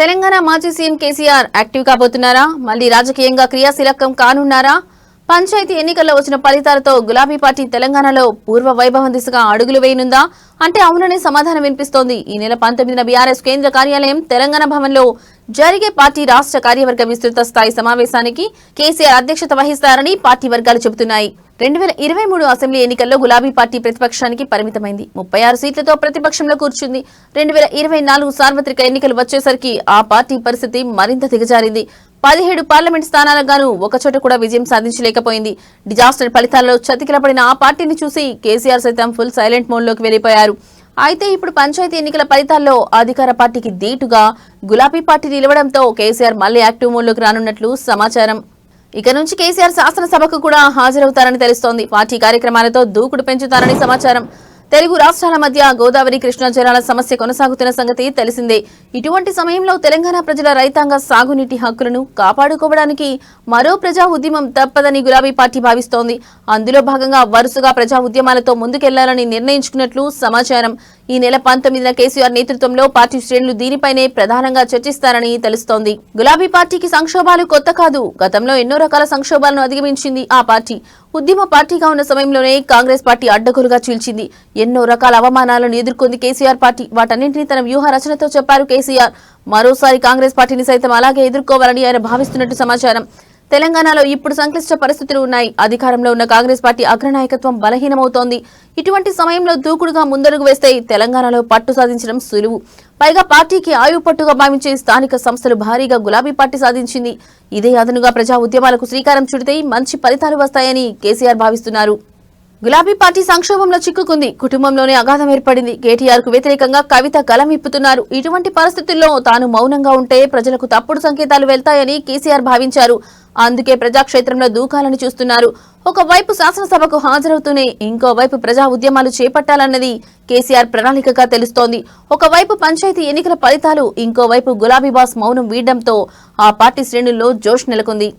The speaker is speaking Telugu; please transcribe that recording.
తెలంగాణ మాజీ సీఎం కేసీఆర్ యాక్టివ్ కాబోతున్నారా? మళ్లీ రాజకీయంగా క్రియాశీలకం కానున్నారా? పంచాయతీ ఎన్నికల్లో వచ్చిన ఫలితాలతో గులాబీ పార్టీ తెలంగాణలో పూర్వ వైభవం దిశగా అడుగులు వేయనుందా అంటే అవుననే సమాధానం వినిపిస్తోంది. ఈ నెల 19న బీఆర్ఎస్ కేంద్ర కార్యాలయం తెలంగాణ భవన్లో జరిగే పార్టీ రాష్ట్ర కార్యవర్గ విస్తృత స్థాయి సమావేశానికి కేసీఆర్ అధ్యక్షత వహిస్తారని పార్టీ వర్గాలు చెబుతున్నాయి. 2023 అసెంబ్లీ ఎన్నికల్లో గులాబీ పార్టీ ప్రతిపక్షానికి పరిమితమైంది. 36 సీట్లతో ప్రతిపక్షంలో కూర్చుంది. 2024 సార్వత్రిక ఎన్నికలు వచ్చేసరికి ఆ పార్టీ పరిస్థితి మరింత దిగజారింది. 17 పార్లమెంట్ స్థానాలకు గాను ఒకచోట కూడా విజయం సాధించలేకపోయింది. డిజాస్టర్ ఫలితాలలో చతికిలపడిన ఆ పార్టీని చూసి కేసీఆర్ సైతం ఫుల్ సైలెంట్ మోడ్లోకి వెళ్లిపోయారు. అయితే ఇప్పుడు పంచాయతీ ఎన్నికల ఫలితాల్లో అధికార పార్టీకి దీటుగా గులాబీ పార్టీ నిలవడంతో కేసీఆర్ మళ్లీ యాక్టివ్ మోడ్లోకి రానున్నట్లు సమాచారం. ఇక నుంచి కేసీఆర్ శాసనసభకు కూడా హాజరవుతారని తెలుస్తోంది. పార్టీ కార్యక్రమాలతో దూకుడు పెంచుతారని సమాచారం. తెలుగు రాష్ట్రాల మధ్య గోదావరి కృష్ణా జలాల సమస్య కొనసాగుతున్న సంగతి తెలిసిందే. ఇటువంటి సమయంలో తెలంగాణ ప్రజల రైతాంగ సాగునీటి హక్కులను కాపాడుకోవడానికి మరో ప్రజా ఉద్యమం తప్పదని గులాబీ పార్టీ భావిస్తోంది. అందులో భాగంగా వరుసగా ప్రజా ఉద్యమాలతో ముందుకెళ్లాలని నిర్ణయించుకున్నట్లు సమాచారం. ఈ నెల 19న కేసీఆర్ నేతృత్వంలో పార్టీ శ్రేణులు దీనిపైనే ప్రధానంగా చర్చిస్తారని తెలుస్తోంది. గులాబీ పార్టీకి సంక్షోభాలు కొత్త కాదు. గతంలో ఎన్నో రకాల సంక్షోభాలను అధిగమించింది ఆ పార్టీ. ఉద్యమ పార్టీగా ఉన్న సమయంలోనే కాంగ్రెస్ పార్టీ అడ్డగోలుగా చీల్చింది. ఎన్నో రకాల అవమానాలను ఎదుర్కొంది కేసీఆర్ పార్టీ. వాటన్నింటినీ తన వ్యూహ రచనతో చెప్పారు కేసీఆర్. మరోసారి కాంగ్రెస్ పార్టీని సైతం అలాగే ఎదుర్కోవాలని ఆయన భావిస్తున్నట్టు సమాచారం. తెలంగాణలో ఇప్పుడు సంక్లిష్ట పరిస్థితులు ఉన్నాయి. అధికారంలో ఉన్న కాంగ్రెస్ పార్టీ అగ్రనాయకత్వం బలహీనమవుతోంది. ఇటువంటి సమయంలో దూకుడుగా ముందడుగు వేస్తే తెలంగాణలో పట్టు సాధించడం సులువు. పైగా పార్టీకి ఆయుపట్టుగా భావించే స్థానిక సంస్థలు భారీగా గులాబీ పార్టీ సాధించింది. ఇదే అదనుగా ప్రజా ఉద్యమాలకు శ్రీకారం చుడితే మంచి ఫలితాలు వస్తాయని కేసీఆర్ భావిస్తున్నారు. గులాబీ పార్టీ సంక్షోభంలో చిక్కుకుంది. కుటుంబంలోనే అగాధం ఏర్పడింది. కేటీఆర్ కు వ్యతిరేకంగా కవిత గలం విప్పుతున్నారు. ఇటువంటి పరిస్థితుల్లో తాను మౌనంగా ఉంటే ప్రజలకు తప్పుడు సంకేతాలు వెళ్తాయని కేసీఆర్ భావించారు. అందుకే ప్రజాక్షేత్రంలో దూకాలని చూస్తున్నారు. ఒకవైపు శాసనసభకు హాజరవుతూనే ఇంకోవైపు ప్రజా ఉద్యమాలు చేపట్టాలన్నది కేసీఆర్ ప్రణాళికగా తెలుస్తోంది. ఒకవైపు పంచాయతీ ఎన్నికల ఫలితాలు, ఇంకోవైపు గులాబీ బాస్ మౌనం వీడడంతో ఆ పార్టీ శ్రేణుల్లో జోష్ నెలకొంది.